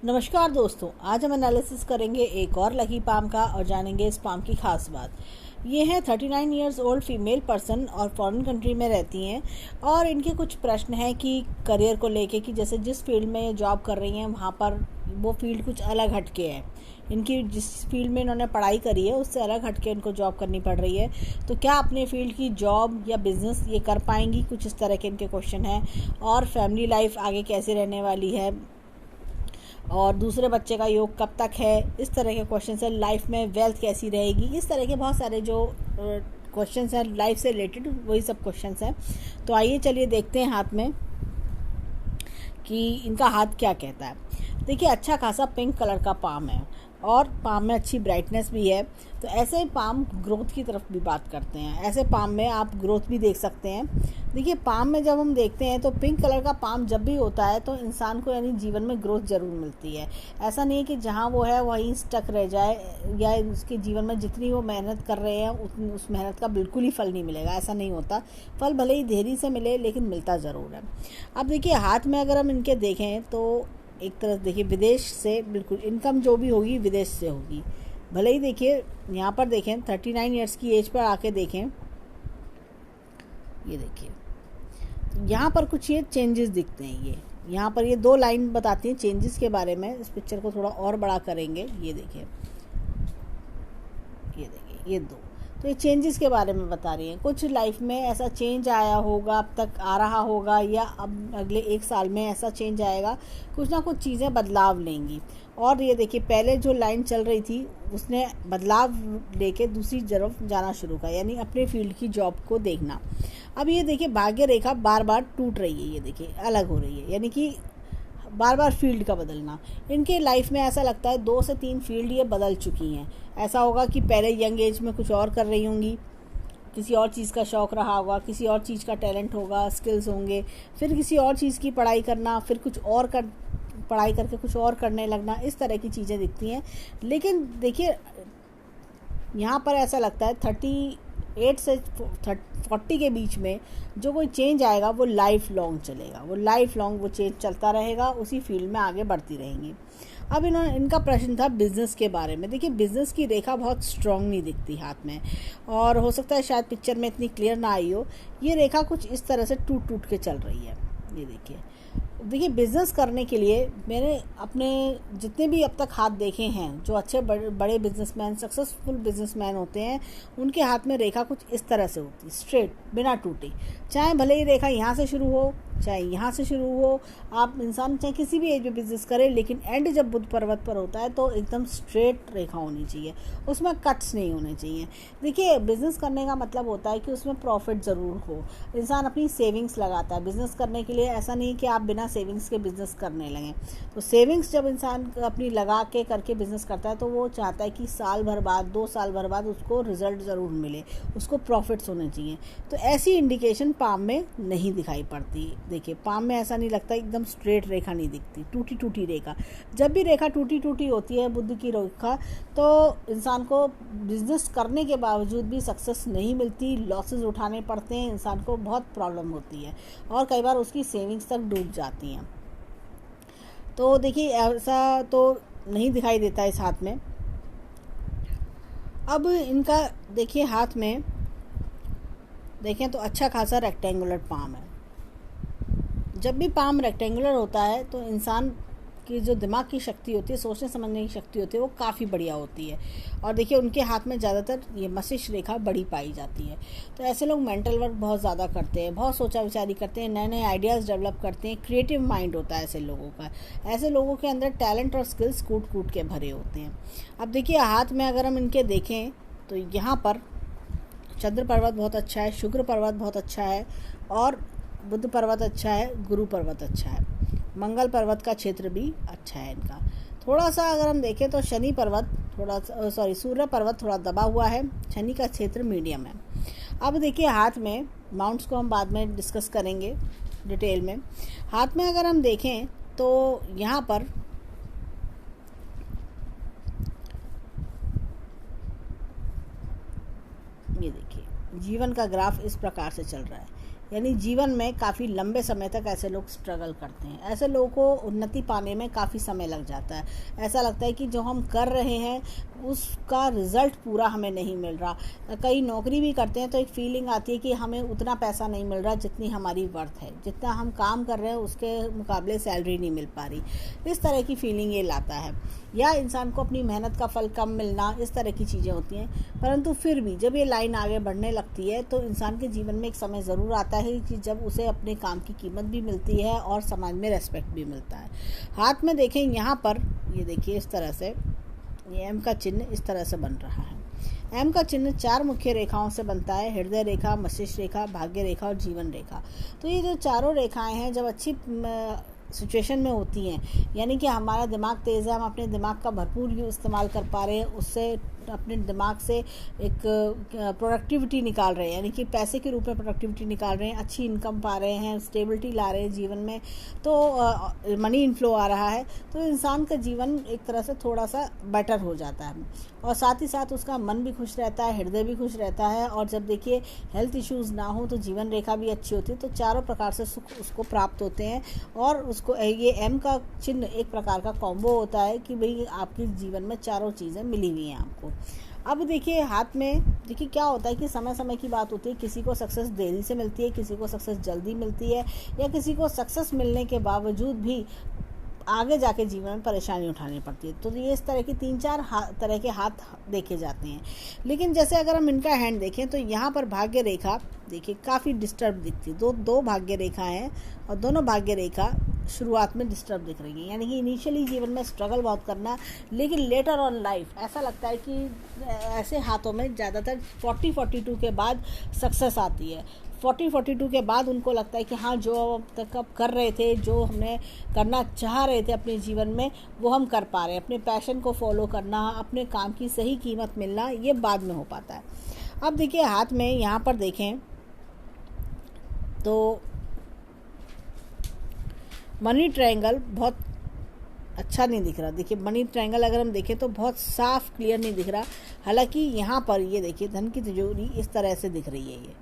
नमस्कार दोस्तों, आज हम एनालिसिस करेंगे एक और लकी पाम का और जानेंगे इस पाम की खास बात। ये है 39 ईयर्स ओल्ड फीमेल पर्सन और फॉरेन कंट्री में रहती हैं और इनके कुछ प्रश्न हैं कि करियर को लेके कि जैसे जिस फील्ड में जॉब कर रही हैं वहाँ पर वो फील्ड कुछ अलग हटके है। इनकी जिस फील्ड में इन्होंने पढ़ाई करी है उससे अलग हटके इनको जॉब करनी पड़ रही है, तो क्या अपने फील्ड की जॉब या बिजनेस ये कर पाएंगी, कुछ इस तरह के इनके क्वेश्चन हैं। और फैमिली लाइफ आगे कैसे रहने वाली है और दूसरे बच्चे का योग कब तक है, इस तरह के क्वेश्चन है। लाइफ में वेल्थ कैसी रहेगी, इस तरह के बहुत सारे जो क्वेश्चन हैं लाइफ से रिलेटेड, वही सब क्वेश्चन हैं। तो आइए चलिए देखते हैं हाथ में कि इनका हाथ क्या कहता है। देखिए, अच्छा खासा पिंक कलर का पाम है और पाम में अच्छी ब्राइटनेस भी है। तो ऐसे पाम ग्रोथ की तरफ भी बात करते हैं। ऐसे पाम में आप ग्रोथ भी देख सकते हैं। देखिए, पाम में जब हम देखते हैं तो पिंक कलर का पाम जब भी होता है तो इंसान को यानी जीवन में ग्रोथ ज़रूर मिलती है। ऐसा नहीं है कि जहाँ वो है वहीं स्टक रह जाए या उसके जीवन में जितनी वो मेहनत कर रहे हैं उस मेहनत का बिल्कुल ही फल नहीं मिलेगा, ऐसा नहीं होता। फल भले ही देरी से मिले लेकिन मिलता ज़रूर है। अब देखिए, हाथ में अगर हम इनके देखें तो एक तरफ देखिए विदेश से बिल्कुल इनकम जो भी होगी विदेश से होगी। भले ही देखिए यहाँ पर देखें 39 ईयर्स की एज पर आके देखें, ये देखिए यहाँ पर कुछ ये चेंजेस दिखते हैं। ये यहाँ पर ये दो लाइन बताती हैं चेंजेस के बारे में। इस पिक्चर को थोड़ा और बड़ा करेंगे, ये देखिए ये दो, तो ये चेंजेस के बारे में बता रही हैं। कुछ लाइफ में ऐसा चेंज आया होगा, अब तक आ रहा होगा या अब अगले 1 साल में ऐसा चेंज आएगा, कुछ ना कुछ चीज़ें बदलाव लेंगी। और ये देखिए पहले जो लाइन चल रही थी उसने बदलाव लेके दूसरी तरफ जाना शुरू किया, यानी अपने फील्ड की जॉब को देखना। अब ये देखिए भाग्य रेखा बार बार टूट रही है, ये देखिए अलग हो रही है, यानी कि बार बार फील्ड का बदलना। इनके लाइफ में ऐसा लगता है 2 से 3 फील्ड ये बदल चुकी हैं। ऐसा होगा कि पहले यंग एज में कुछ और कर रही होंगी, किसी और चीज़ का शौक़ रहा होगा, किसी और चीज़ का टैलेंट होगा, स्किल्स होंगे, फिर किसी और चीज़ की पढ़ाई करना, फिर कुछ और पढ़ाई करके कुछ और करने लगना, इस तरह की चीज़ें दिखती हैं। लेकिन देखिए यहाँ पर ऐसा लगता है 38 से 40 के बीच में जो कोई चेंज आएगा वो लाइफ लॉन्ग चलेगा, वो लाइफ लॉन्ग वो चेंज चलता रहेगा, उसी फील्ड में आगे बढ़ती रहेंगी। अब इनका प्रश्न था बिज़नेस के बारे में। देखिए, बिज़नेस की रेखा बहुत स्ट्रॉन्ग नहीं दिखती हाथ में, और हो सकता है शायद पिक्चर में इतनी क्लियर ना आई हो। ये रेखा कुछ इस तरह से टूट टूट के चल रही है, ये देखिए बिज़नेस करने के लिए मैंने अपने जितने भी अब तक हाथ देखे हैं, जो अच्छे बड़े बिजनेसमैन, सक्सेसफुल बिजनेसमैन होते हैं, उनके हाथ में रेखा कुछ इस तरह से होती है, स्ट्रेट, बिना टूटे। चाहे भले ही रेखा यहाँ से शुरू हो चाहे यहाँ से शुरू हो, आप इंसान चाहे किसी भी एज में बिजनेस करें, लेकिन एंड जब बुध पर्वत पर होता है तो एकदम स्ट्रेट रेखा होनी चाहिए, उसमें कट्स नहीं होने चाहिए। देखिए, बिज़नेस करने का मतलब होता है कि उसमें प्रॉफिट ज़रूर हो। इंसान अपनी सेविंग्स लगाता है बिज़नेस करने के लिए, ऐसा नहीं कि आप बिना सेविंग्स के बिज़नेस करने लगें। तो सेविंग्स जब इंसान अपनी लगा के करके बिज़नेस करता है तो वो चाहता है कि साल भर बाद, 2 साल भर बाद उसको रिजल्ट ज़रूर मिले, उसको प्रॉफिट्स होने चाहिए। तो ऐसी इंडिकेशन पाम में नहीं दिखाई पड़ती। देखिए, पाम में ऐसा नहीं लगता, एकदम स्ट्रेट रेखा नहीं दिखती, टूटी टूटी रेखा। जब भी रेखा टूटी टूटी होती है बुद्ध की रेखा, तो इंसान को बिजनेस करने के बावजूद भी सक्सेस नहीं मिलती, लॉसेस उठाने पड़ते हैं, इंसान को बहुत प्रॉब्लम होती है और कई बार उसकी सेविंग्स तक डूब जाती हैं। तो देखिए, ऐसा तो नहीं दिखाई देता इस हाथ में। अब इनका देखिए हाथ में देखें तो अच्छा खासा रेक्टेंगुलर पाम है। जब भी पाम रेक्टेंगुलर होता है तो इंसान की जो दिमाग की शक्ति होती है, सोचने समझने की शक्ति होती है, वो काफ़ी बढ़िया होती है। और देखिए उनके हाथ में ज़्यादातर ये मस्तिष्क रेखा बड़ी पाई जाती है। तो ऐसे लोग मेंटल वर्क बहुत ज़्यादा करते हैं, बहुत सोचा विचारी करते हैं, नए नए आइडियाज़ डेवलप करते हैं, क्रिएटिव माइंड होता है ऐसे लोगों का। ऐसे लोगों के अंदर टैलेंट और स्किल्स कूट कूट के भरे होते हैं। अब देखिए हाथ में अगर हम इनके देखें तो यहाँ पर चंद्र पर्वत बहुत अच्छा है, शुक्र पर्वत बहुत अच्छा है, और बुध पर्वत अच्छा है, गुरु पर्वत अच्छा है, मंगल पर्वत का क्षेत्र भी अच्छा है इनका। थोड़ा सा अगर हम देखें तो शनि पर्वत सूर्य पर्वत थोड़ा दबा हुआ है, शनि का क्षेत्र मीडियम है। अब देखिए हाथ में माउंट्स को हम बाद में डिस्कस करेंगे डिटेल में। हाथ में अगर हम देखें तो यहाँ पर ये देखिए जीवन का ग्राफ इस प्रकार से चल रहा है। यानी जीवन में काफ़ी लंबे समय तक ऐसे लोग स्ट्रगल करते हैं। ऐसे लोगों को उन्नति पाने में काफ़ी समय लग जाता है। ऐसा लगता है कि जो हम कर रहे हैं उसका रिज़ल्ट पूरा हमें नहीं मिल रहा। कई नौकरी भी करते हैं तो एक फीलिंग आती है कि हमें उतना पैसा नहीं मिल रहा जितनी हमारी वर्थ है, जितना हम काम कर रहे हैं उसके मुकाबले सैलरी नहीं मिल पा रही। इस तरह की फीलिंग ये लाता है, या इंसान को अपनी मेहनत का फल कम मिलना, इस तरह की चीज़ें होती हैं। परंतु फिर भी जब ये लाइन आगे बढ़ने लगती है तो इंसान के जीवन में एक समय ज़रूर आता है कि जब उसे अपने काम की कीमत भी मिलती है और समाज में रेस्पेक्ट भी मिलता है। हाथ में देखें यहाँ पर, ये देखिए इस तरह से ये एम का चिन्ह इस तरह से बन रहा है। एम का चिन्ह 4 मुख्य रेखाओं से बनता है, हृदय रेखा, मस्तिष्क रेखा, भाग्य रेखा और जीवन रेखा। तो ये जो चारों रेखाएं हैं जब अच्छी सिचुएशन में होती हैं, यानी कि हमारा दिमाग तेज़ है, हम अपने दिमाग का भरपूर इस्तेमाल कर पा रहे हैं, उससे अपने दिमाग से एक प्रोडक्टिविटी निकाल रहे हैं, यानी कि पैसे के रूप में प्रोडक्टिविटी निकाल रहे हैं, अच्छी इनकम पा रहे हैं, स्टेबिलिटी ला रहे हैं जीवन में, तो मनी इनफ्लो आ रहा है, तो इंसान का जीवन एक तरह से थोड़ा सा बेटर हो जाता है और साथ ही साथ उसका मन भी खुश रहता है, हृदय भी खुश रहता है। और जब देखिए हेल्थ इश्यूज़ ना हो तो जीवन रेखा भी अच्छी होती है, तो चारों प्रकार से सुख उसको प्राप्त होते हैं। और उसको ये एम का चिन्ह एक प्रकार का कॉम्बो होता है कि भाई आपके जीवन में चारों चीज़ें मिली हुई हैं आपको। अब देखिए हाथ में, देखिए क्या होता है कि समय समय की बात होती है, किसी को सक्सेस देरी से मिलती है, किसी को सक्सेस जल्दी मिलती है, या किसी को सक्सेस मिलने के बावजूद भी आगे जाके जीवन में परेशानी उठानी पड़ती है। तो ये इस तरह की 3-4 तरह के हाथ देखे जाते हैं। लेकिन जैसे अगर हम इनका हैंड देखें तो यहाँ पर भाग्य रेखा देखिए काफ़ी डिस्टर्ब दिखती है। दो भाग्य रेखा हैं और दोनों भाग्य रेखा शुरुआत में डिस्टर्ब दिख रही है, यानी कि इनिशियली जीवन में स्ट्रगल बहुत करना, लेकिन लेटर ऑन लाइफ ऐसा लगता है कि ऐसे हाथों में ज़्यादातर 40-42 के बाद सक्सेस आती है। 40-42 के बाद उनको लगता है कि हाँ, जो अब तक अब कर रहे थे, जो हमने करना चाह रहे थे अपने जीवन में, वो हम कर पा रहे हैं। अपने पैशन को फॉलो करना, अपने काम की सही कीमत मिलना, ये बाद में हो पाता है। अब देखिए हाथ में यहाँ पर देखें तो मनी ट्रायंगल बहुत अच्छा नहीं दिख रहा। देखिए मनी ट्रायंगल अगर हम देखें तो बहुत साफ क्लियर नहीं दिख रहा। हालांकि यहाँ पर ये देखिए धन की तिजोरी इस तरह से दिख रही है। ये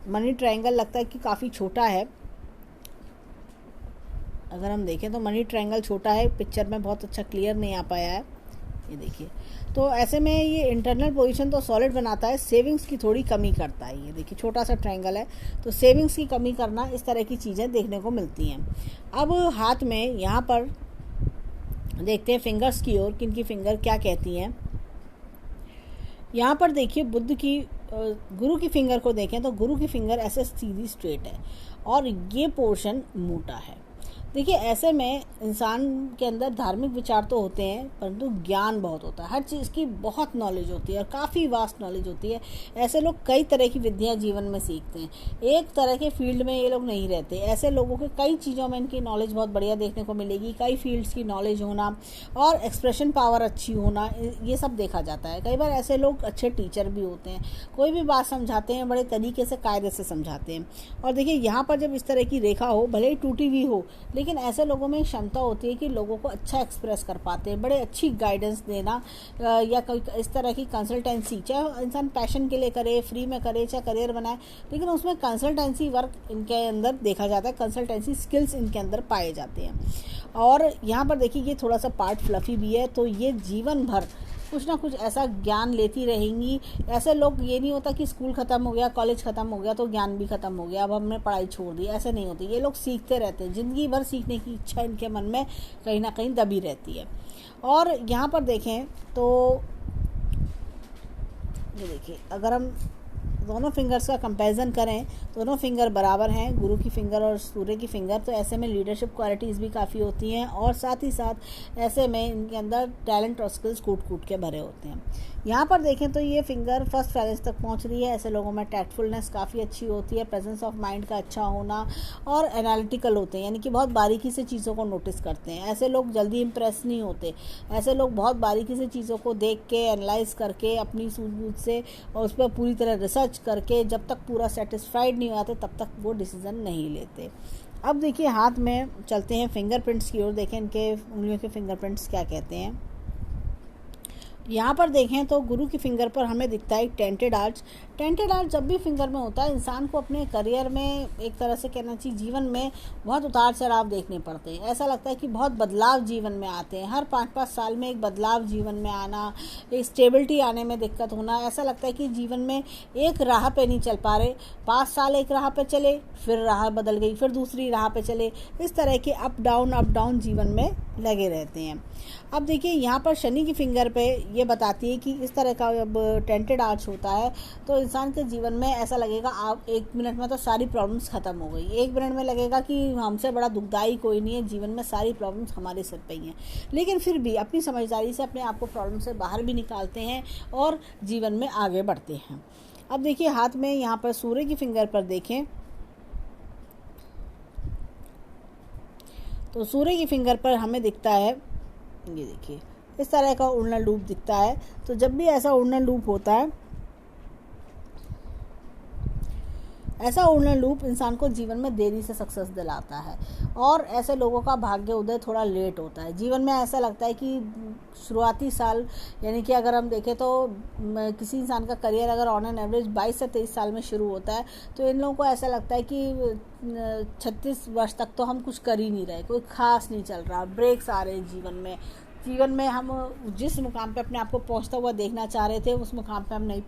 मनी ट्रायंगल लगता है कि काफ़ी छोटा है। अगर हम देखें तो मनी ट्रायंगल छोटा है, पिक्चर में बहुत अच्छा क्लियर नहीं आ पाया है। ये देखिए, तो ऐसे में ये इंटरनल पोजीशन तो सॉलिड बनाता है, सेविंग्स की थोड़ी कमी करता है। ये देखिए छोटा सा ट्रायंगल है, तो सेविंग्स की कमी करना, इस तरह की चीज़ें देखने को मिलती हैं। अब हाथ में यहाँ पर देखते हैं फिंगर्स की ओर, किनकी फिंगर क्या कहती हैं। यहाँ पर देखिए बुद्ध की गुरु की फिंगर को देखें तो गुरु की फिंगर ऐसे सीधी स्ट्रेट है और ये पोर्शन मोटा है। देखिए ऐसे में इंसान के अंदर धार्मिक विचार तो होते हैं, परंतु ज्ञान बहुत होता है, हर चीज़ की बहुत नॉलेज होती है और काफ़ी वास्ट नॉलेज होती है। ऐसे लोग कई तरह की विद्या जीवन में सीखते हैं, एक तरह के फील्ड में ये लोग नहीं रहते। ऐसे लोगों के कई चीज़ों में इनकी नॉलेज बहुत बढ़िया देखने को मिलेगी, कई फील्ड्स की नॉलेज होना और एक्सप्रेशन पावर अच्छी होना, ये सब देखा जाता है। कई बार ऐसे लोग अच्छे टीचर भी होते हैं, कोई भी बात समझाते हैं बड़े तरीके से, कायदे से समझाते हैं। और देखिए यहाँ पर जब इस तरह की रेखा हो, भले ही टूटी हुई हो, लेकिन ऐसे लोगों में क्षमता होती है कि लोगों को अच्छा एक्सप्रेस कर पाते हैं, बड़े अच्छी गाइडेंस देना, या कोई इस तरह की कंसल्टेंसी, चाहे इंसान पैशन के लिए करे, फ्री में करे, चाहे करियर बनाए, लेकिन उसमें कंसल्टेंसी वर्क इनके अंदर देखा जाता है, कंसल्टेंसी स्किल्स इनके अंदर पाए जाते हैं। और यहाँ पर देखिए ये थोड़ा सा पार्ट फ्लफी भी है, तो ये जीवन भर कुछ ना कुछ ऐसा ज्ञान लेती रहेंगी। ऐसे लोग, ये नहीं होता कि स्कूल ख़त्म हो गया, कॉलेज ख़त्म हो गया तो ज्ञान भी ख़त्म हो गया, अब हमने पढ़ाई छोड़ दी, ऐसे नहीं होती। ये लोग सीखते रहते हैं, ज़िंदगी भर सीखने की इच्छा इनके मन में कहीं ना कहीं दबी रहती है। और यहाँ पर देखें तो ये देखिए, अगर हम दोनों फिंगर्स का कंपैरिजन करें, दोनों फिंगर बराबर हैं, गुरु की फिंगर और सूर्य की फिंगर, तो ऐसे में लीडरशिप क्वालिटीज़ भी काफ़ी होती हैं और साथ ही साथ ऐसे में इनके अंदर टैलेंट और स्किल्स कूट कूट के भरे होते हैं। यहाँ पर देखें तो ये फिंगर फर्स्ट फैलेंस तक पहुँच रही है। ऐसे लोगों में टैक्टफुलनेस काफ़ी अच्छी होती है, प्रेजेंस ऑफ माइंड का अच्छा होना और एनालिटिकल होते हैं, यानी कि बहुत बारीकी से चीज़ों को नोटिस करते हैं। ऐसे लोग जल्दी इम्प्रेस नहीं होते, ऐसे लोग बहुत बारीकी से चीज़ों को देख के, एनालाइज करके, अपनी सूझबूझ से और उस पर पूरी तरह रिसर्च करके जब तक पूरा सेटिस्फाइड नहीं होते तब तक वो डिसीज़न नहीं लेते। अब देखिए हाथ में चलते हैं फिंगरप्रिंट्स की ओर, देखें इनके उंगलियों के फिंगरप्रिंट्स क्या कहते हैं। यहाँ पर देखें तो गुरु की फिंगर पर हमें दिखता है टेंटेड आर्च। टेंटेड आर्च जब भी फिंगर में होता है, इंसान को अपने करियर में, एक तरह से कहना चाहिए जीवन में, बहुत उतार चढ़ाव देखने पड़ते हैं। ऐसा लगता है कि बहुत बदलाव जीवन में आते हैं, हर 5-5 साल में एक बदलाव जीवन में आना, एक स्टेबिलिटी आने में दिक्कत होना। ऐसा लगता है कि जीवन में एक राह पे नहीं चल पा रहे, 5 साल एक राह पे चले, फिर राह बदल गई, फिर दूसरी राह पे चले, इस तरह के अप डाउन जीवन में लगे रहते हैं। अब देखिए यहाँ पर शनि की फिंगर पे ये बताती है कि इस तरह का जब टेंटेड आर्च होता है तो इंसान के जीवन में ऐसा लगेगा आप 1 मिनट में तो सारी प्रॉब्लम्स ख़त्म हो गई, 1 मिनट में लगेगा कि हमसे बड़ा दुखदाई कोई नहीं है, जीवन में सारी प्रॉब्लम्स हमारे सिर पे ही हैं। लेकिन फिर भी अपनी समझदारी से अपने आप को प्रॉब्लम से बाहर भी निकालते हैं और जीवन में आगे बढ़ते हैं। अब देखिए हाथ में यहाँ पर सूर्य की फिंगर पर देखें तो सूर्य की फिंगर पर हमें दिखता है, ये देखिए इस तरह का उड़ना लूप दिखता है। तो जब भी ऐसा उड़ना लूप होता है, ऐसा उड़ना लूप इंसान को जीवन में देरी से सक्सेस दिलाता है और ऐसे लोगों का भाग्य उदय थोड़ा लेट होता है। जीवन में ऐसा लगता है कि शुरुआती साल, यानी कि अगर हम देखें तो किसी इंसान का करियर अगर ऑन एन एवरेज 22 से 23 साल में शुरू होता है तो इन लोगों को ऐसा लगता है कि 36 वर्ष तक तो हम कुछ कर ही नहीं रहे, कोई खास नहीं चल रहा, ब्रेक्स आ रहे हैं जीवन में हम जिस मुकाम पे अपने आप को पहुंचता हुआ देखना चाह रहे थे उस मुकाम पे हम नहीं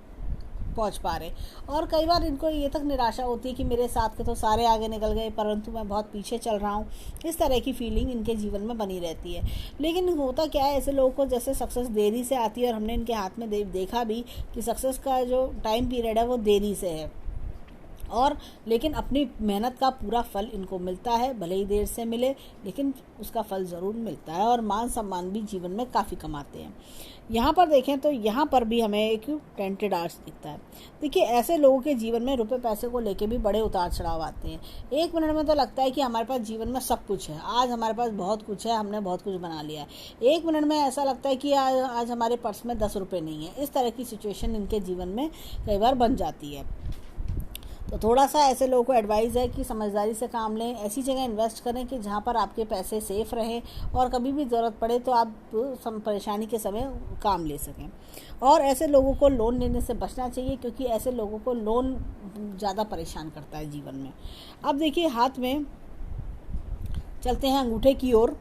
पहुंच पा रहे। और कई बार इनको ये तक निराशा होती है कि मेरे साथ के तो सारे आगे निकल गए परंतु मैं बहुत पीछे चल रहा हूँ, इस तरह की फीलिंग इनके जीवन में बनी रहती है। लेकिन होता क्या है, ऐसे लोगों को जैसे सक्सेस देरी से आती है और हमने इनके हाथ में देखा भी कि सक्सेस का जो टाइम पीरियड है वो देरी से है, और लेकिन अपनी मेहनत का पूरा फल इनको मिलता है, भले ही देर से मिले लेकिन उसका फल ज़रूर मिलता है और मान सम्मान भी जीवन में काफ़ी कमाते हैं। यहाँ पर देखें तो यहाँ पर भी हमें एक टेंटेड आर्च दिखता है। देखिए ऐसे लोगों के जीवन में रुपए पैसे को लेके भी बड़े उतार चढ़ाव आते हैं। 1 मिनट में तो लगता है कि हमारे पास जीवन में सब कुछ है, आज हमारे पास बहुत कुछ है, हमने बहुत कुछ बना लिया है। 1 मिनट में ऐसा लगता है कि आज हमारे पर्स में 10 रुपये नहीं है। इस तरह की सिचुएशन इनके जीवन में कई बार बन जाती है। तो थोड़ा सा ऐसे लोगों को एडवाइस है कि समझदारी से काम लें, ऐसी जगह इन्वेस्ट करें कि जहाँ पर आपके पैसे सेफ रहें और कभी भी ज़रूरत पड़े तो आप परेशानी के समय काम ले सकें। और ऐसे लोगों को लोन लेने से बचना चाहिए क्योंकि ऐसे लोगों को लोन ज़्यादा परेशान करता है जीवन में। अब देखिए हाथ में चलते हैं अंगूठे की ओर।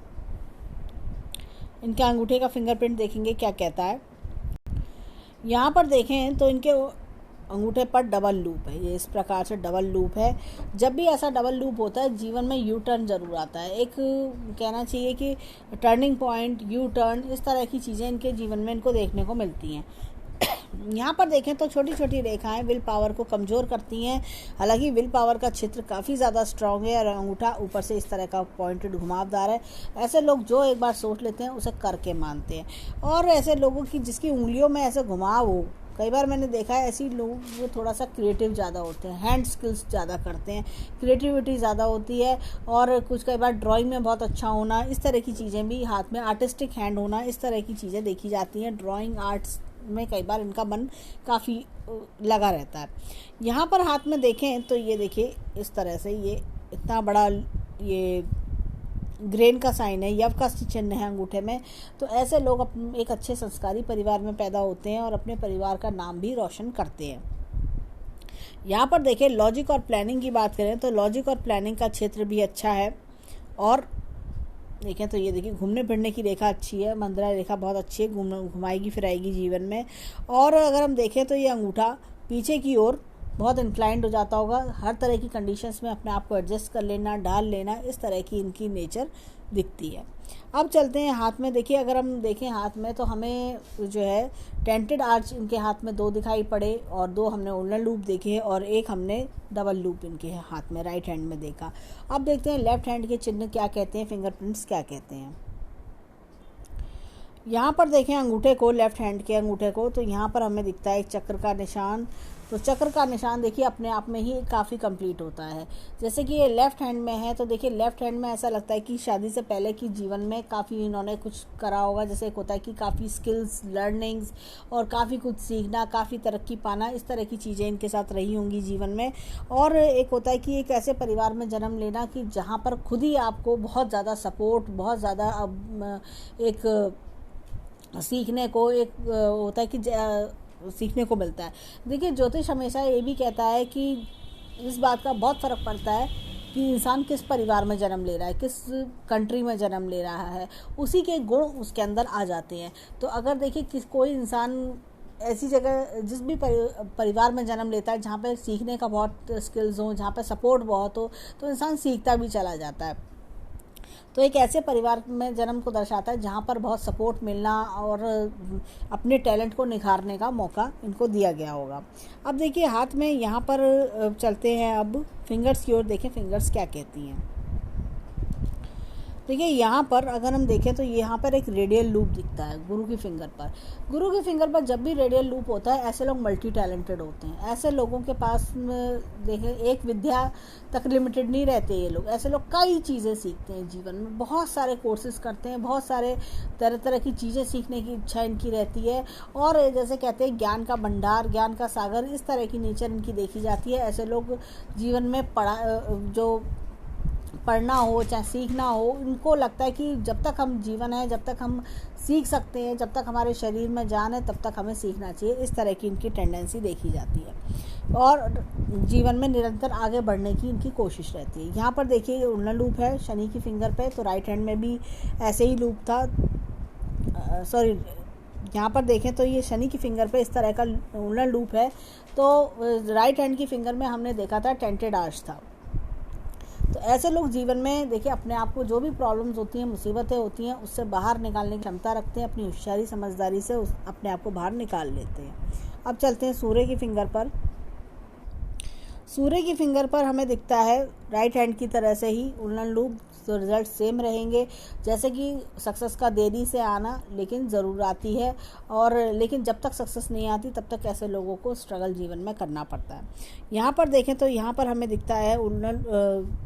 इनके अंगूठे का फिंगरप्रिंट देखेंगे क्या कहता है। यहाँ पर देखें तो इनके अंगूठे पर डबल लूप है, ये इस प्रकार से डबल लूप है। जब भी ऐसा डबल लूप होता है जीवन में यू टर्न ज़रूर आता है, एक कहना चाहिए कि टर्निंग पॉइंट, यू टर्न, इस तरह की चीज़ें इनके जीवन में इनको देखने को मिलती हैं। यहाँ पर देखें तो छोटी छोटी रेखाएं विल पावर को कमज़ोर करती हैं। हालांकि विल पावर का क्षेत्र काफ़ी ज़्यादा स्ट्रांग है और अंगूठा ऊपर से इस तरह का पॉइंटेड घुमावदार है। ऐसे लोग जो एक बार सोच लेते हैं उसे करके मानते हैं। और ऐसे लोगों की जिसकी उंगलियों में ऐसे घुमाव हो, कई बार मैंने देखा है ऐसी लोग वो थोड़ा सा क्रिएटिव ज़्यादा होते हैं, हैंड स्किल्स ज़्यादा करते हैं, क्रिएटिविटी ज़्यादा होती है। और कुछ कई बार ड्राइंग में बहुत अच्छा होना, इस तरह की चीज़ें भी, हाथ में आर्टिस्टिक हैंड होना, इस तरह की चीज़ें देखी जाती हैं। ड्राइंग आर्ट्स में कई बार इनका मन काफ़ी लगा रहता है। यहाँ पर हाथ में देखें तो ये देखिए इस तरह से ये इतना बड़ा ये ग्रेन का साइन है, यव का चिन्ह है अंगूठे में। तो ऐसे लोग एक अच्छे संस्कारी परिवार में पैदा होते हैं और अपने परिवार का नाम भी रोशन करते हैं। यहाँ पर देखें लॉजिक और प्लानिंग की बात करें तो लॉजिक और प्लानिंग का क्षेत्र भी अच्छा है। और देखें तो ये देखिए घूमने फिरने की रेखा अच्छी है, मंद्रा रेखा बहुत अच्छी है, घुमाएगी फिराएगी जीवन में। और अगर हम देखें तो ये अंगूठा पीछे की ओर बहुत इंक्लाइंड हो जाता होगा, हर तरह की कंडीशंस में अपने आप को एडजस्ट कर लेना, डाल लेना, इस तरह की इनकी नेचर दिखती है। अब चलते हैं हाथ में। देखिए अगर हम देखें हाथ में तो हमें जो है टेंटेड आर्च इनके हाथ में 2 दिखाई पड़े और 2 हमने उल्लर लूप देखे और 1 हमने डबल लूप इनके हाथ में राइट हैंड में देखा। अब देखते हैं लेफ्ट हैंड के चिन्ह क्या कहते हैं, फिंगरप्रिंट्स क्या कहते हैं। यहाँ पर देखें अंगूठे को, लेफ्ट हैंड के अंगूठे को, तो यहाँ पर हमें दिखता है एक चक्र का निशान। तो चक्र का निशान देखिए अपने आप में ही काफ़ी कंप्लीट होता है। जैसे कि ये लेफ़्ट हैंड में है तो देखिए लेफ़्ट हैंड में ऐसा लगता है कि शादी से पहले की जीवन में काफ़ी इन्होंने कुछ करा होगा। जैसे एक होता है कि काफ़ी स्किल्स, लर्निंग्स और काफ़ी कुछ सीखना, काफ़ी तरक्की पाना, इस तरह की चीज़ें इनके साथ रही होंगी जीवन में। और एक होता है कि एक ऐसे परिवार में जन्म लेना कि जहाँ पर खुद ही आपको बहुत ज़्यादा सपोर्ट, बहुत ज़्यादा एक सीखने को एक होता है कि सीखने को मिलता है। देखिए ज्योतिष हमेशा ये भी कहता है कि इस बात का बहुत फ़र्क पड़ता है कि इंसान किस परिवार में जन्म ले रहा है, किस कंट्री में जन्म ले रहा है, उसी के गुण उसके अंदर आ जाते हैं। तो अगर देखिए कोई इंसान ऐसी जगह जिस भी परिवार में जन्म लेता है जहाँ पे सीखने का बहुत स्किल्स हो, जहाँ पे सपोर्ट बहुत हो, तो इंसान सीखता भी चला जाता है। तो एक ऐसे परिवार में जन्म को दर्शाता है जहाँ पर बहुत सपोर्ट मिलना और अपने टैलेंट को निखारने का मौका इनको दिया गया होगा। अब देखिए हाथ में यहाँ पर चलते हैं अब फिंगर्स की ओर, देखें फिंगर्स क्या कहती हैं। देखिए यहाँ पर अगर हम देखें तो यहाँ पर एक रेडियल लूप दिखता है गुरु की फिंगर पर। गुरु की फिंगर पर जब भी रेडियल लूप होता है ऐसे लोग मल्टी टैलेंटेड होते हैं। ऐसे लोगों के पास देखें एक विद्या तक लिमिटेड नहीं रहते ये लोग। ऐसे लोग कई चीज़ें सीखते हैं जीवन में, बहुत सारे कोर्सेज करते हैं, बहुत सारे तरह तरह की चीज़ें सीखने की इच्छा इनकी रहती है। और जैसे कहते हैं ज्ञान का भंडार, ज्ञान का सागर, इस तरह की नेचर इनकी देखी जाती है। ऐसे लोग जीवन में पढ़ना हो चाहे सीखना हो, इनको लगता है कि जब तक हम जीवन है, जब तक हम सीख सकते हैं, जब तक हमारे शरीर में जान है, तब तक हमें सीखना चाहिए। इस तरह की इनकी टेंडेंसी देखी जाती है और जीवन में निरंतर आगे बढ़ने की इनकी कोशिश रहती है। यहाँ पर देखिए उल्लन लूप है शनि की फिंगर पे, तो राइट हैंड में भी ऐसे ही लूप था। यहाँ पर देखें तो ये शनि की फिंगर पे इस तरह का उल्लन लूप है। तो राइट हैंड की फिंगर में हमने देखा था टेंटेड आर्च था। तो ऐसे लोग जीवन में देखिए अपने आप को जो भी प्रॉब्लम्स होती हैं, मुसीबतें होती हैं, उससे बाहर निकालने की क्षमता रखते हैं। अपनी होशियारी समझदारी से अपने आप को बाहर निकाल लेते हैं। अब चलते हैं सूर्य की फिंगर पर। सूर्य की फिंगर पर हमें दिखता है राइट हैंड की तरह से ही उल्लन लूप। तो रिजल्ट सेम रहेंगे, जैसे कि सक्सेस का देरी से आना लेकिन ज़रूर आती है। और लेकिन जब तक सक्सेस नहीं आती तब तक ऐसे लोगों को स्ट्रगल जीवन में करना पड़ता है। यहाँ पर देखें तो यहाँ पर हमें दिखता है उल्लन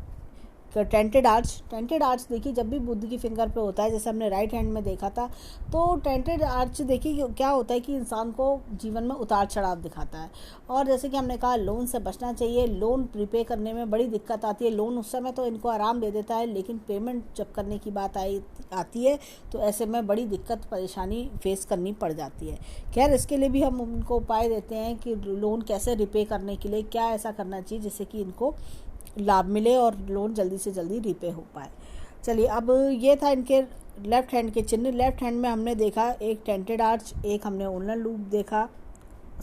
टेंटेड आर्च देखिए जब भी बुद्ध की फिंगर पे होता है, जैसे हमने राइट हैंड में देखा था। तो टेंटेड आर्च देखिए क्या होता है कि इंसान को जीवन में उतार चढ़ाव दिखाता है। और जैसे कि हमने कहा लोन से बचना चाहिए। लोन प्रीपे करने में बड़ी दिक्कत आती है। लोन उस समय तो इनको आराम दे देता है, लेकिन पेमेंट जब करने की बात आती है तो ऐसे में बड़ी दिक्कत परेशानी फेस करनी पड़ जाती है। खैर इसके लिए भी हम उनको उपाय देते हैं कि लोन कैसे रिपे करने के लिए क्या ऐसा करना चाहिए जिससे कि इनको लाभ मिले और लोन जल्दी से जल्दी रीपे हो पाए। चलिए अब ये था इनके लेफ्ट हैंड के चिन्ह। लेफ्ट हैंड में हमने देखा एक टेंटेड आर्च, एक हमने उल्लन लूप देखा,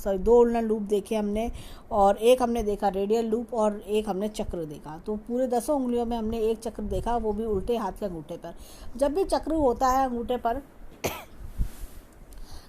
दो उल्लन लूप देखे हमने, और एक हमने देखा रेडियल लूप, और एक हमने चक्र देखा। तो पूरे 10 उंगलियों में हमने एक चक्र देखा, वो भी उल्टे हाथ के अंगूठे पर। जब भी चक्र होता है अंगूठे पर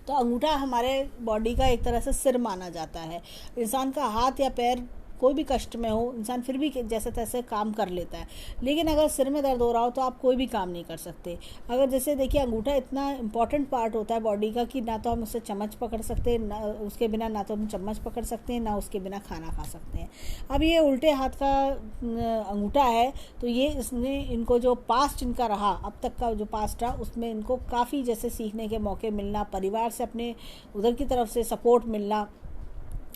तो अंगूठा हमारे बॉडी का एक तरह से सिर माना जाता है। इंसान का हाथ या पैर कोई भी कष्ट में हो, इंसान फिर भी जैसे तैसे काम कर लेता है। लेकिन अगर सिर में दर्द हो रहा हो तो आप कोई भी काम नहीं कर सकते। अगर जैसे देखिए अंगूठा इतना इंपॉर्टेंट पार्ट होता है बॉडी का कि ना तो हम उससे चम्मच पकड़ सकते हैं, ना उसके बिना ना तो हम चम्मच पकड़ सकते हैं, ना उसके बिना खाना खा सकते हैं। अब ये उल्टे हाथ का अंगूठा है, तो ये इसने इनको जो पास्ट इनका रहा, अब तक का जो पास्ट रहा, उसमें इनको काफ़ी जैसे सीखने के मौके मिलना, परिवार से अपने उधर की तरफ से सपोर्ट मिलना,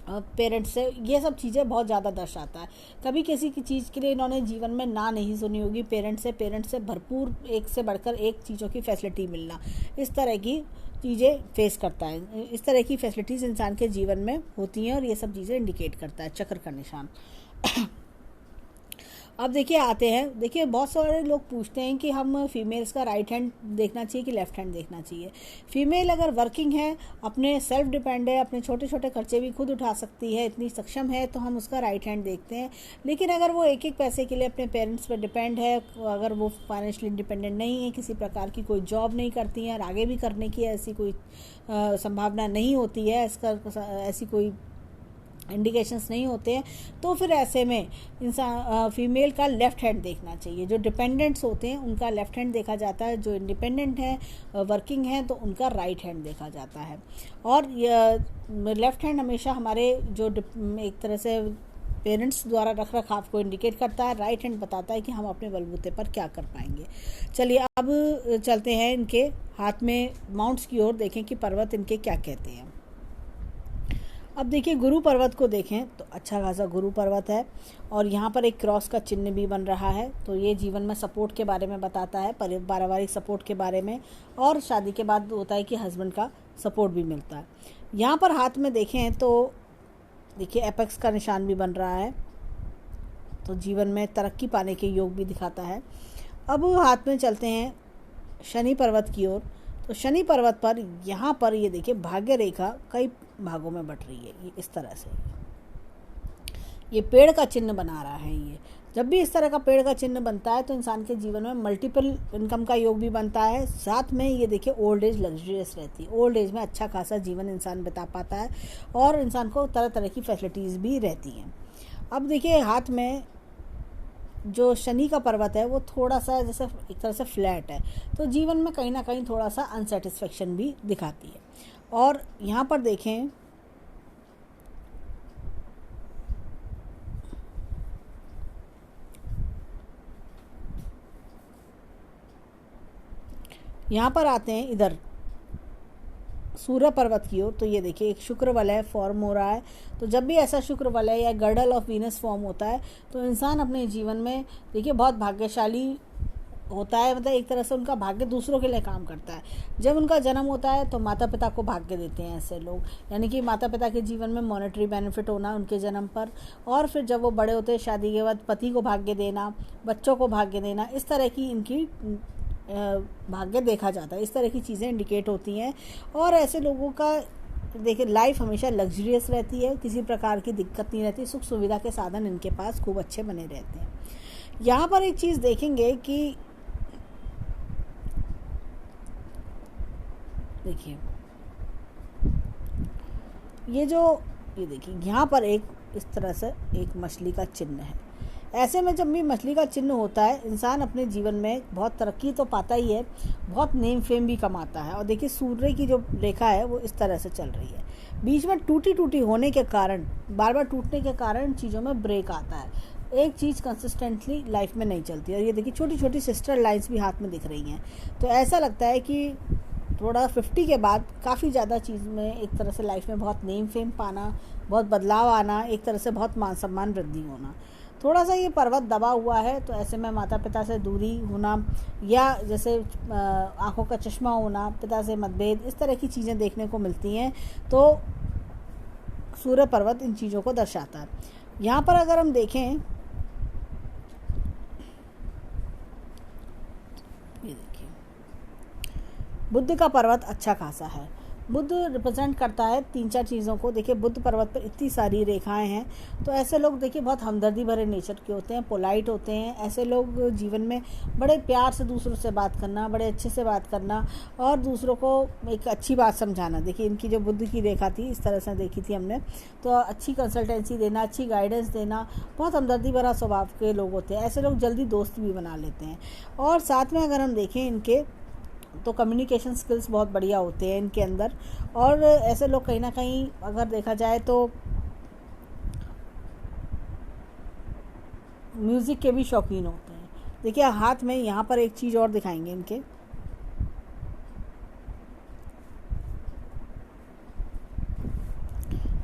पेरेंट्स से, ये सब चीज़ें बहुत ज़्यादा दर्शाता है। कभी किसी की चीज़ के लिए इन्होंने जीवन में ना नहीं सुनी होगी। पेरेंट्स से भरपूर एक से बढ़कर एक चीज़ों की फैसिलिटी मिलना, इस तरह की चीज़ें फेस करता है। इस तरह की फैसिलिटीज़ इंसान के जीवन में होती हैं और ये सब चीज़ें इंडिकेट करता है चक्र का निशान। अब देखिए आते हैं, देखिए बहुत सारे लोग पूछते हैं कि हम फीमेल्स का राइट हैंड देखना चाहिए कि लेफ्ट हैंड देखना चाहिए। फीमेल अगर वर्किंग है, अपने सेल्फ डिपेंड है, अपने छोटे छोटे खर्चे भी खुद उठा सकती है, इतनी सक्षम है, तो हम उसका राइट हैंड देखते हैं। लेकिन अगर वो एक एक पैसे के लिए अपने पेरेंट्स पर डिपेंड है, अगर वो फाइनेंशियली इंडिपेंडेंट नहीं है, किसी प्रकार की कोई जॉब नहीं करती हैं और आगे भी करने की ऐसी कोई संभावना नहीं होती है, ऐसी कोई इंडिकेशंस नहीं होते हैं, तो फिर ऐसे में इंसान फीमेल का लेफ़्ट हैंड देखना चाहिए। जो डिपेंडेंट्स होते हैं उनका लेफ़्ट हैंड देखा जाता है, जो इंडिपेंडेंट हैं वर्किंग हैं तो उनका राइट हैंड देखा जाता है। और लेफ़्ट हैंड हमेशा हमारे जो एक तरह से पेरेंट्स द्वारा रख रखाव को इंडिकेट करता है। राइट हैंड बताता है कि हम अपने बलबूते पर क्या कर पाएंगे। चलिए अब चलते हैं इनके हाथ में माउंट्स की ओर, देखें कि पर्वत इनके क्या कहते हैं। अब देखिए गुरु पर्वत को देखें तो अच्छा खासा गुरु पर्वत है और यहाँ पर एक क्रॉस का चिन्ह भी बन रहा है। तो ये जीवन में सपोर्ट के बारे में बताता है, पारिवारिक सपोर्ट के बारे में, और शादी के बाद होता है कि हस्बैंड का सपोर्ट भी मिलता है। यहाँ पर हाथ में देखें तो देखिए एपेक्स का निशान भी बन रहा है, तो जीवन में तरक्की पाने के योग भी दिखाता है। अब हाथ में चलते हैं शनि पर्वत की ओर। तो शनि पर्वत पर यहाँ पर ये देखिए भाग्य रेखा कई भागों में बट रही है, ये इस तरह से ये पेड़ का चिन्ह बना रहा है। ये जब भी इस तरह का पेड़ का चिन्ह बनता है तो इंसान के जीवन में मल्टीपल इनकम का योग भी बनता है। साथ में ये देखिए ओल्ड एज लग्जरियस रहती है, ओल्ड एज में अच्छा खासा जीवन इंसान बिता पाता है और इंसान को तरह तरह की फैसिलिटीज़ भी रहती हैं। अब देखिए हाथ में जो शनि का पर्वत है वो थोड़ा सा जैसे एक तरह से फ्लैट है, तो जीवन में कहीं ना कहीं थोड़ा सा अनसेटिस्फेक्शन भी दिखाती है। और यहाँ पर देखें यहाँ पर आते हैं इधर सूर्य पर्वत की ओर। तो ये देखिए एक शुक्र वलय फॉर्म हो रहा है। तो जब भी ऐसा शुक्र वलय या गर्डल ऑफ वीनस फॉर्म होता है तो इंसान अपने जीवन में देखिए बहुत भाग्यशाली होता है, मतलब एक तरह से उनका भाग्य दूसरों के लिए काम करता है। जब उनका जन्म होता है तो माता पिता को भाग्य देते हैं ऐसे लोग, यानी कि माता पिता के जीवन में मॉनेटरी बेनिफिट होना उनके जन्म पर, और फिर जब वो बड़े होते हैं शादी के बाद पति को भाग्य देना, बच्चों को भाग्य देना, इस तरह की इनकी भाग्य देखा जाता है। इस तरह की चीज़ें इंडिकेट होती हैं। और ऐसे लोगों का देखिए लाइफ हमेशा लग्जरियस रहती है, किसी प्रकार की दिक्कत नहीं रहती, सुख सुविधा के साधन इनके पास खूब अच्छे बने रहते हैं। यहाँ पर एक चीज़ देखेंगे कि देखिए ये देखिए यहाँ पर एक इस तरह से एक मछली का चिन्ह है। ऐसे में जब भी मछली का चिन्ह होता है इंसान अपने जीवन में बहुत तरक्की तो पाता ही है, बहुत नेम फेम भी कमाता है। और देखिए सूर्य की जो रेखा है वो इस तरह से चल रही है, बीच में टूटी होने के कारण, बार बार टूटने के कारण चीज़ों में ब्रेक आता है, एक चीज़ कंसिस्टेंटली लाइफ में नहीं चलती। और ये देखिए छोटी छोटी सिस्टर लाइन्स भी हाथ में दिख रही हैं। तो ऐसा लगता है कि थोड़ा 50 के बाद काफ़ी ज़्यादा चीज़ में एक तरह से लाइफ में बहुत नेम फेम पाना, बहुत बदलाव आना, एक तरह से बहुत मान सम्मान वृद्धि होना। थोड़ा सा ये पर्वत दबा हुआ है तो ऐसे में माता पिता से दूरी होना या जैसे आँखों का चश्मा होना, पिता से मतभेद, इस तरह की चीज़ें देखने को मिलती हैं। तो सूर्य पर्वत इन चीज़ों को दर्शाता है। यहाँ पर अगर हम देखें ये देखिए बुद्ध का पर्वत अच्छा खासा है। बुद्ध रिप्रेजेंट करता है 3-4 चीज़ों को। देखिए बुद्ध पर्वत पर इतनी सारी रेखाएं हैं, तो ऐसे लोग देखिए बहुत हमदर्दी भरे नेचर के होते हैं, पोलाइट होते हैं। ऐसे लोग जीवन में बड़े प्यार से दूसरों से बात करना, बड़े अच्छे से बात करना और दूसरों को एक अच्छी बात समझाना। देखिए इनकी जो बुद्ध की रेखा थी इस तरह से देखी थी हमने, तो अच्छी कंसल्टेंसी देना, अच्छी गाइडेंस देना, बहुत हमदर्दी भरा स्वभाव के लोग होते हैं। ऐसे लोग जल्दी दोस्त भी बना लेते हैं। और साथ में अगर हम देखें इनके तो कम्युनिकेशन स्किल्स बहुत बढ़िया होते हैं इनके अंदर। और ऐसे लोग कहीं ना कहीं अगर देखा जाए तो म्यूज़िक के भी शौकीन होते हैं। देखिए हाथ में यहाँ पर एक चीज़ और दिखाएंगे इनके,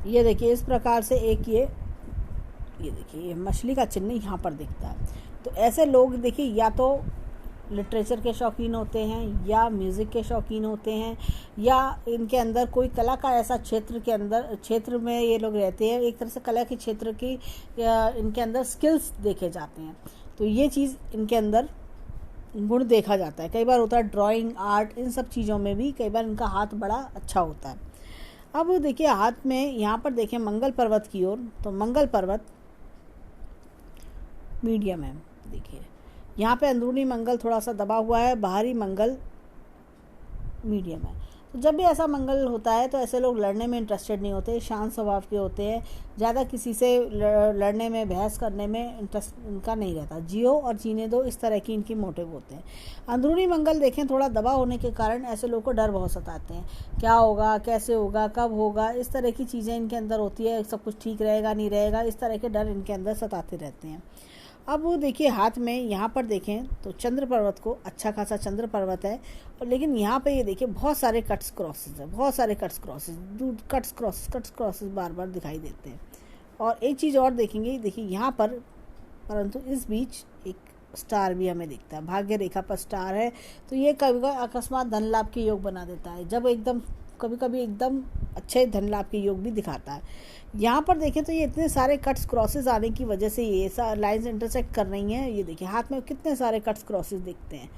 ये देखिए इस प्रकार से एक ये देखिए ये मछली का चिन्ह यहाँ पर दिखता है। तो ऐसे लोग देखिए या तो लिटरेचर के शौकीन होते हैं या म्यूज़िक के शौकीन होते हैं, या इनके अंदर कोई कला का ऐसा क्षेत्र में ये लोग रहते हैं। एक तरह से कला के क्षेत्र की इनके अंदर स्किल्स देखे जाते हैं। तो ये चीज़ इनके अंदर गुण देखा जाता है। कई बार होता है ड्राइंग, आर्ट, इन सब चीज़ों में भी कई बार इनका हाथ बड़ा अच्छा होता है। अब देखिए हाथ में यहाँ पर देखें मंगल पर्वत की ओर। तो मंगल पर्वत मीडियम है। देखिए यहाँ पे अंदरूनी मंगल थोड़ा सा दबा हुआ है, बाहरी मंगल मीडियम है। तो जब भी ऐसा मंगल होता है तो ऐसे लोग लड़ने में इंटरेस्टेड नहीं होते, शांत स्वभाव के होते हैं, ज़्यादा किसी से लड़ने में, बहस करने में इंटरेस्ट इनका नहीं रहता। जियो और जीने दो, इस तरह की इनकी मोटिव होते हैं। अंदरूनी मंगल देखें थोड़ा दबा होने के कारण ऐसे लोग को डर बहुत सताते हैं, क्या होगा, कैसे होगा, कब होगा, इस तरह की चीज़ें इनके अंदर होती है। सब कुछ ठीक रहेगा नहीं रहेगा, इस तरह के डर इनके अंदर सताते रहते हैं। अब वो देखिए हाथ में यहाँ पर देखें तो चंद्र पर्वत को, अच्छा खासा चंद्र पर्वत है, और लेकिन यहाँ पे ये देखिए बहुत सारे कट्स क्रॉसेस है, बहुत सारे कट्स क्रॉसेस बार बार दिखाई देते हैं। और एक चीज़ और देखेंगे, देखिए यहाँ पर, परंतु इस बीच एक स्टार भी हमें दिखता है, भाग्य रेखा पर स्टार है। तो ये कभी कभी अकस्मात धन लाभ के योग बना देता है, जब एकदम कभी कभी एकदम अच्छे धन लाभ के योग भी दिखाता है। यहाँ पर देखें तो ये इतने सारे कट्स क्रॉसेस आने की वजह से ये लाइंस इंटरसेक्ट कर रही हैं। ये देखिए हाथ में कितने सारे कट्स क्रॉसेस दिखते हैं।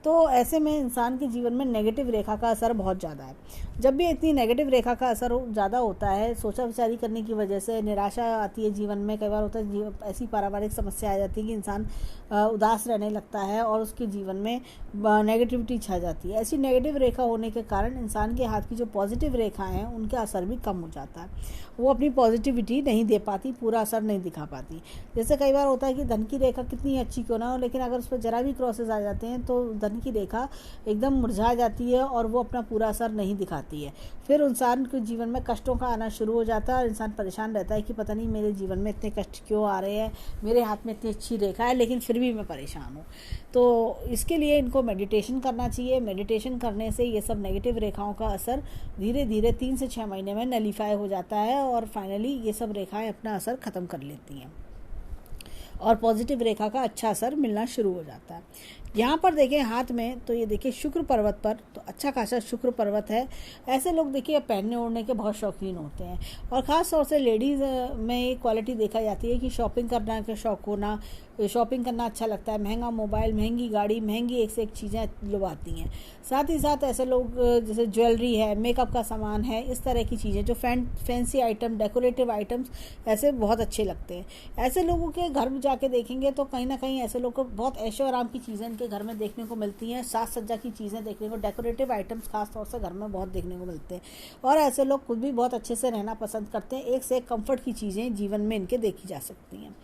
तो ऐसे में इंसान के जीवन में नेगेटिव रेखा का असर बहुत ज़्यादा है। जब भी इतनी नेगेटिव रेखा का असर ज़्यादा होता है, सोचा विचारी करने की वजह से निराशा आती है जीवन में, कई बार होता है ऐसी पारिवारिक समस्या आ जाती है कि इंसान उदास रहने लगता है और उसके जीवन में नेगेटिविटी छा जाती है। ऐसी नेगेटिव रेखा होने के कारण इंसान के हाथ की जो पॉजिटिव रेखाएं हैं उनका असर भी कम हो जाता है, वो अपनी पॉजिटिविटी नहीं दे पाती, पूरा असर नहीं दिखा पाती। जैसे कई बार होता है कि धन की रेखा कितनी अच्छी क्यों ना हो, लेकिन अगर उस पर जरा भी क्रॉसेस आ जाते हैं तो धन की रेखा एकदम मुरझा जाती है और वो अपना पूरा असर नहीं दिखाती है। फिर इंसान के जीवन में कष्टों का आना शुरू हो जाता है और इंसान परेशान रहता है कि पता नहीं मेरे जीवन में इतने कष्ट क्यों आ रहे हैं, मेरे हाथ में इतनी अच्छी रेखा है लेकिन फिर भी मैं परेशान हूँ। तो इसके लिए इनको मेडिटेशन करना चाहिए। मेडिटेशन करने से ये सब नेगेटिव रेखाओं का असर धीरे धीरे 3 से 6 महीने में नलीफाई हो जाता है और फाइनली ये सब रेखाएं अपना असर ख़त्म कर लेती हैं और पॉजिटिव रेखा का अच्छा असर मिलना शुरू हो जाता है। यहाँ पर देखें हाथ में तो ये देखिए शुक्र पर्वत पर, तो अच्छा खासा शुक्र पर्वत है। ऐसे लोग देखिए पहनने ओढ़ने के बहुत शौकीन होते हैं और ख़ास तौर से लेडीज़ में ये क्वालिटी देखा जाती है कि शॉपिंग करना का शौक़ होना, शॉपिंग करना अच्छा लगता है, महंगा मोबाइल, महंगी गाड़ी, महंगी एक से एक चीज़ें लुभाती हैं। साथ ही साथ ऐसे लोग जैसे ज्वेलरी है, मेकअप का सामान है, इस तरह की चीज़ें जो फैंसी आइटम, डेकोरेटिव आइटम्स ऐसे बहुत अच्छे लगते हैं। ऐसे लोगों के घर में जाके देखेंगे तो कहीं ना कहीं ऐसे लोग को बहुत ऐशो आराम की चीज़ें इनके घर में देखने को मिलती हैं, साज सज्जा की चीज़ें देखने को, डेकोरेटिव आइटम्स खास तौर से घर में बहुत देखने को मिलते हैं। और ऐसे लोग खुद भी बहुत अच्छे से रहना पसंद करते हैं, एक से एक कम्फर्ट की चीज़ें जीवन में इनके देखी जा सकती हैं।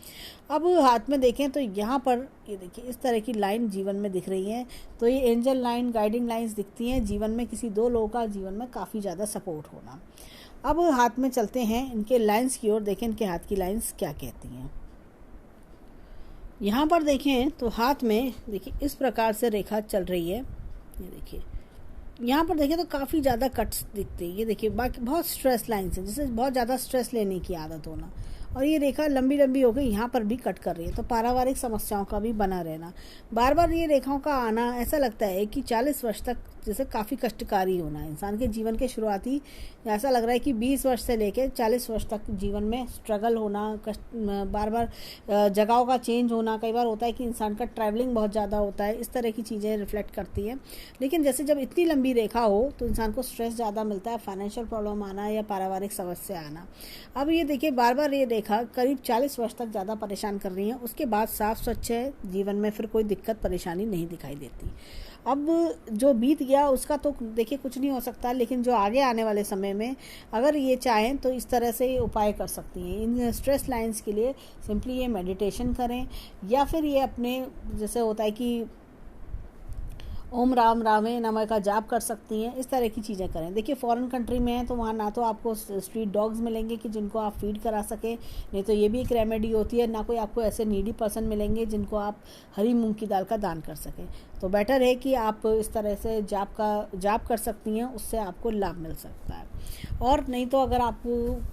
अब हाथ में देखें तो यहाँ पर ये देखिए इस तरह की लाइन जीवन में दिख रही हैं, तो ये एंजल लाइन, गाइडिंग लाइंस दिखती हैं जीवन में किसी दो लोगों का जीवन में काफ़ी ज़्यादा सपोर्ट होना। अब हाथ में चलते हैं इनके लाइंस की ओर, देखें इनके हाथ की लाइंस क्या कहती हैं। यहाँ पर देखें तो हाथ में देखिए इस प्रकार से रेखा चल रही है। ये देखिए यहाँ पर देखें तो काफ़ी ज़्यादा कट्स दिखते हैं। ये देखिए बाकी बहुत स्ट्रेस लाइन्स हैं, जिससे बहुत ज़्यादा स्ट्रेस लेने की आदत होना, और ये रेखा लंबी लंबी हो गई, यहाँ पर भी कट कर रही है, तो पारिवारिक समस्याओं का भी बना रहना, बार बार ये रेखाओं का आना, ऐसा लगता है कि 40 वर्ष तक जैसे काफ़ी कष्टकारी होना है इंसान के जीवन के शुरुआती, ऐसा लग रहा है कि 20 वर्ष से लेकर 40 वर्ष तक जीवन में स्ट्रगल होना, कष्ट, बार बार जगहों का चेंज होना, कई बार होता है कि इंसान का ट्रैवलिंग बहुत ज़्यादा होता है, इस तरह की चीज़ें रिफ्लेक्ट करती हैं। लेकिन जैसे जब इतनी लंबी रेखा हो तो इंसान को स्ट्रेस ज़्यादा मिलता है, फाइनेंशियल प्रॉब्लम आना या पारिवारिक समस्या आना। अब ये देखिए बार बार ये रेखा करीब 40 वर्ष तक ज़्यादा परेशान कर रही है, उसके बाद साफ स्वच्छ है, जीवन में फिर कोई दिक्कत परेशानी नहीं दिखाई देती। अब जो बीत गया उसका तो देखिए कुछ नहीं हो सकता, लेकिन जो आगे आने वाले समय में अगर ये चाहें तो इस तरह से उपाय कर सकती हैं। इन स्ट्रेस लाइंस के लिए सिंपली ये मेडिटेशन करें, या फिर ये अपने जैसे होता है कि ओम राम रामे नमः का जाप कर सकती हैं, इस तरह की चीज़ें करें। देखिए फॉरेन कंट्री में है तो वहाँ ना तो आपको स्ट्रीट डॉग्स मिलेंगे कि जिनको आप फीड करा सकें, नहीं तो ये भी एक रेमेडी होती है, ना कोई आपको ऐसे नीडी पर्सन मिलेंगे जिनको आप हरी मूंग की दाल का दान कर सकें। तो बेटर है कि आप इस तरह से जाप कर सकती हैं, उससे आपको लाभ मिल सकता है। और नहीं तो अगर आपको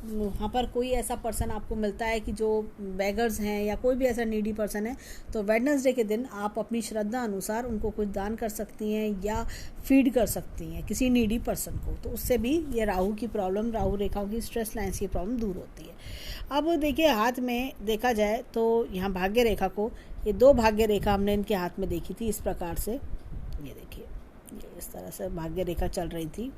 वहाँ पर कोई ऐसा पर्सन आपको मिलता है कि जो बेगर्स हैं या कोई भी ऐसा नीडी पर्सन है, तो वेडनेसडे के दिन आप अपनी श्रद्धा अनुसार उनको कुछ दान कर सकती हैं या फीड कर सकती हैं किसी नीडी पर्सन को, तो उससे भी ये राहु की प्रॉब्लम, राहु रेखाओं की स्ट्रेस लाइन्स की प्रॉब्लम दूर होती है। अब देखिए हाथ में देखा जाए तो यहाँ भाग्य रेखा को, ये 2 भाग्य रेखा हमने इनके हाथ में देखी थी इस प्रकार से, ये देखिए ये इस तरह से भाग्य रेखा चल रही थी।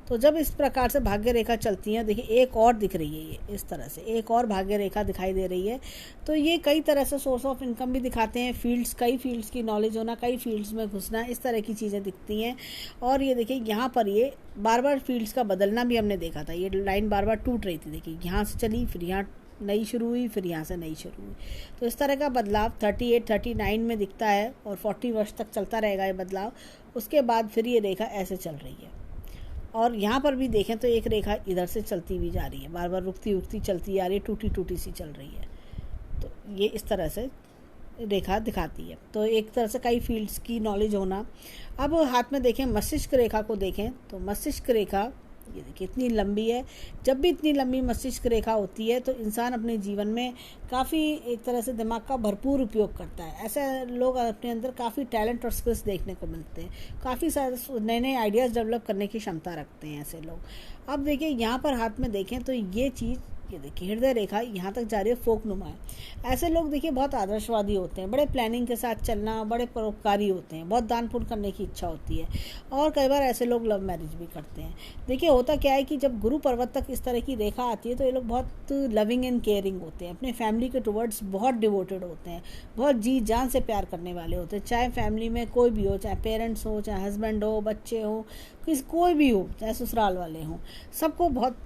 तो जब इस प्रकार से भाग्य रेखा चलती है, देखिए एक और दिख रही है, ये इस तरह से एक और भाग्य रेखा दिखाई दे रही है। तो ये कई तरह से सोर्स ऑफ इनकम भी दिखाते हैं, कई फील्ड्स की नॉलेज होना, कई फील्ड्स में घुसना, इस तरह की चीज़ें दिखती हैं। और ये देखिए यहाँ पर ये बार बार फील्ड्स का बदलना भी हमने देखा था, ये लाइन बार बार टूट रही थी, देखिए यहाँ से चली, फिर यहाँ नई शुरू हुई, फिर यहाँ से नई शुरू हुई। तो इस तरह का बदलाव 38, 39 में दिखता है और 40 वर्ष तक चलता रहेगा ये बदलाव। उसके बाद फिर ये रेखा ऐसे चल रही है। और यहाँ पर भी देखें तो एक रेखा इधर से चलती हुई जा रही है, बार बार रुकती रुकती चलती आ रही है, टूटी टूटी सी चल रही है। तो ये इस तरह से रेखा दिखाती है। तो एक तरह से कई फील्ड्स की नॉलेज होना। अब हाथ में देखें मस्तिष्क रेखा को देखें तो मस्तिष्क रेखा ये देखिए इतनी लंबी है। जब भी इतनी लंबी मस्तिष्क रेखा होती है तो इंसान अपने जीवन में काफ़ी एक तरह से दिमाग का भरपूर उपयोग करता है। ऐसे लोग अपने अंदर काफ़ी टैलेंट और स्किल्स देखने को मिलते हैं, काफ़ी सारे नए नए आइडियाज़ डेवलप करने की क्षमता रखते हैं ऐसे लोग। अब देखिए यहाँ पर हाथ में देखें तो ये चीज़ ये देखिए हृदय रेखा यहाँ तक जा रही है, फोक नुमा है। ऐसे लोग देखिए बहुत आदर्शवादी होते हैं, बड़े प्लानिंग के साथ चलना, बड़े परोपकारी होते हैं, बहुत दान पुण्य करने की इच्छा होती है। और कई बार ऐसे लोग लव मैरिज भी करते हैं। देखिए होता क्या है कि जब गुरु पर्वत तक इस तरह की रेखा आती है तो ये लोग बहुत लविंग एंड केयरिंग होते हैं, अपने फैमिली के टुवर्ड्स बहुत डिवोटेड होते हैं, बहुत जी जान से प्यार करने वाले होते हैं। चाहे फैमिली में कोई भी हो, चाहे पेरेंट्स हो, चाहे हस्बैंड हो, बच्चे हो, कोई भी हो, चाहे ससुराल वाले हों, सबको बहुत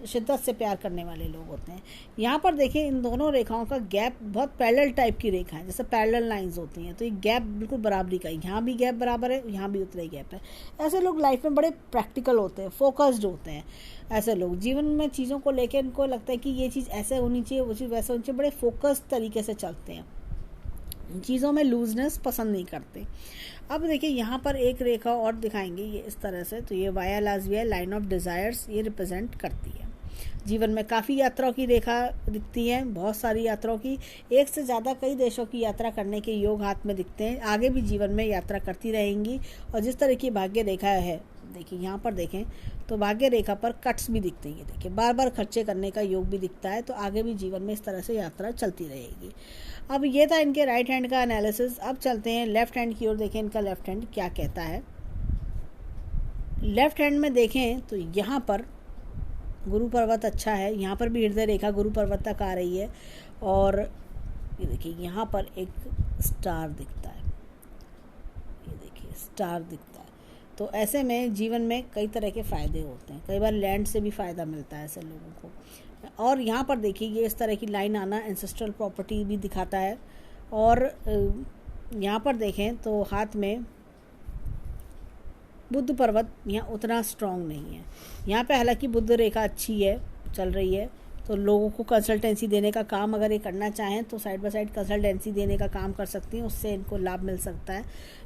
शिद्दत से प्यार करने वाले लोग होते हैं। यहाँ पर देखिए इन दोनों रेखाओं का गैप बहुत पैरेलल टाइप की रेखा है, जैसे पैरेलल लाइंस होती हैं। तो ये गैप बिल्कुल बराबरी का, यहाँ भी गैप बराबर है, यहाँ भी उतना ही गैप है। ऐसे लोग लाइफ में बड़े प्रैक्टिकल होते हैं, फोकस्ड होते हैं। ऐसे लोग जीवन में चीज़ों को लेकर इनको लगता है कि ये चीज़ ऐसे होनी चाहिए, वो चीज़ वैसे होनी चाहिए, बड़े फोकस्ड तरीके से चलते हैं, चीज़ों में लूजनेस पसंद नहीं करते। अब देखिए यहाँ पर एक रेखा और दिखाएंगे ये इस तरह से। तो ये वाया लाजविया लाइन ऑफ डिज़ायर्स ये रिप्रेजेंट करती है। जीवन में काफ़ी यात्राओं की रेखा दिखती है, बहुत सारी यात्राओं की, एक से ज़्यादा कई देशों की यात्रा करने के योग हाथ में दिखते हैं। आगे भी जीवन में यात्रा करती रहेंगी। और जिस तरह की भाग्य रेखा है देखिए यहाँ पर देखें तो भाग्य रेखा पर कट्स भी दिखते हैं। देखिए बार बार खर्चे करने का योग भी दिखता है। तो आगे भी जीवन में इस तरह से यात्रा चलती रहेगी। अब ये था इनके राइट हैंड का एनालिसिस। अब चलते हैं लेफ्ट हैंड की ओर। देखें इनका लेफ्ट हैंड क्या कहता है। लेफ्ट हैंड में देखें तो यहाँ पर गुरु पर्वत अच्छा है, यहाँ पर भी हृदय रेखा गुरु पर्वत तक आ रही है। और ये देखिए यहाँ पर एक स्टार दिखता है, ये देखिए स्टार दिखता है। तो ऐसे में जीवन में कई तरह के फ़ायदे होते हैं, कई बार लैंड से भी फ़ायदा मिलता है ऐसे लोगों को। और यहाँ पर देखिए ये इस तरह की लाइन आना एंसेस्ट्रल प्रॉपर्टी भी दिखाता है। और यहाँ पर देखें तो हाथ में बुद्ध पर्वत यहाँ उतना स्ट्रॉन्ग नहीं है। यहाँ पे हालांकि बुद्ध रेखा अच्छी है, चल रही है। तो लोगों को कंसल्टेंसी देने का काम अगर ये करना चाहें तो साइड बाय साइड कंसल्टेंसी देने का काम कर सकती हैं, उससे इनको लाभ मिल सकता है।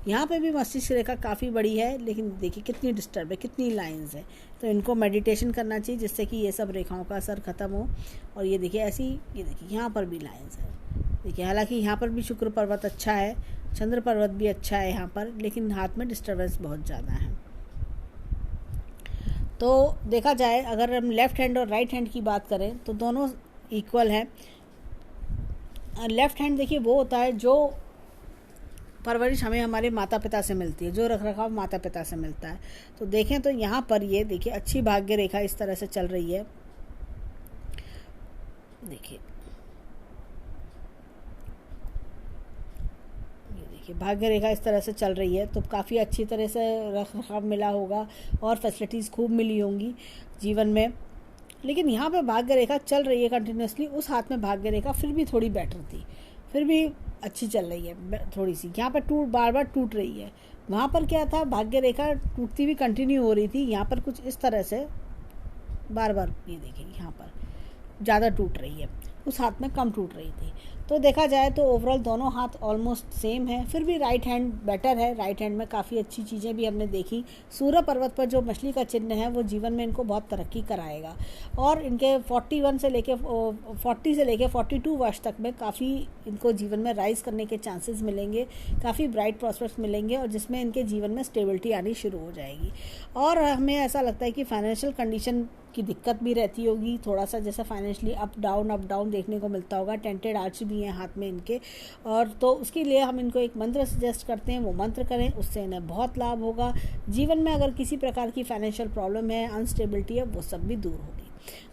यहाँ पे भी मस्तिष्क रेखा काफ़ी बड़ी है, लेकिन देखिए कितनी डिस्टर्ब है, कितनी लाइंस है। तो इनको मेडिटेशन करना चाहिए जिससे कि ये सब रेखाओं का असर ख़त्म हो। और ये देखिए ऐसी, ये देखिए यहाँ पर भी लाइन्स है। देखिए हालांकि यहाँ पर भी शुक्र पर्वत अच्छा है, चंद्र पर्वत भी अच्छा है यहाँ पर, लेकिन हाथ में डिस्टर्बेंस बहुत ज़्यादा है। तो देखा जाए अगर हम लेफ़्ट हैंड और राइट हैंड की बात करें तो दोनों इक्वल हैं। लेफ़्ट हैंड देखिए वो होता है जो परवरिश हमें हमारे माता पिता से मिलती है, जो रखरखाव माता पिता से मिलता है। तो देखें तो यहाँ पर ये देखिए अच्छी भाग्य रेखा इस तरह से चल रही है। देखिए भाग्य रेखा इस तरह से चल रही है, तो काफ़ी अच्छी तरह से रखरखाव मिला होगा और फैसिलिटीज़ खूब मिली होंगी जीवन में। लेकिन यहाँ पे भाग्य रेखा चल रही है कंटिन्यूसली, उस हाथ में भाग्य रेखा फिर भी थोड़ी बेटर थी, फिर भी अच्छी चल रही है थोड़ी सी। यहाँ पर बार बार टूट रही है, वहाँ पर क्या था भाग्य रेखा टूटती हुई कंटिन्यू हो रही थी। यहाँ पर कुछ इस तरह से बार बार ये देखिए यहाँ पर ज़्यादा टूट रही है, उस हाथ में कम टूट रही थी। तो देखा जाए तो ओवरऑल दोनों हाथ ऑलमोस्ट सेम है, फिर भी राइट हैंड बेटर है। राइट हैंड में काफ़ी अच्छी चीज़ें भी हमने देखी। सूर्य पर्वत पर जो मछली का चिन्ह है वो जीवन में इनको बहुत तरक्की कराएगा। और इनके 40 से लेके 42 वर्ष तक में काफ़ी इनको जीवन में राइज करने के चांसेस मिलेंगे, काफ़ी ब्राइट प्रॉस्पेक्ट्स मिलेंगे और जिसमें इनके जीवन में स्टेबिलिटी आनी शुरू हो जाएगी। और हमें ऐसा लगता है कि फाइनेंशियल कंडीशन की दिक्कत भी रहती होगी थोड़ा सा, जैसे फाइनेंशियली अप डाउन देखने को मिलता होगा। टेंटेड आर्च भी हैं हाथ में इनके, और तो उसके लिए हम इनको एक मंत्र सजेस्ट करते हैं, वो मंत्र करें, उससे इन्हें बहुत लाभ होगा। जीवन में अगर किसी प्रकार की फाइनेंशियल प्रॉब्लम है, अनस्टेबिलिटी है, वो सब भी दूर होगी।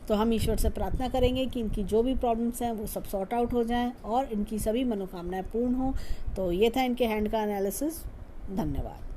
तो हम ईश्वर से प्रार्थना करेंगे कि इनकी जो भी प्रॉब्लम्स हैं वो सब सॉर्ट आउट हो जाएं और इनकी सभी मनोकामनाएं पूर्ण हों। तो ये था इनके हैंड का एनालिसिस। धन्यवाद।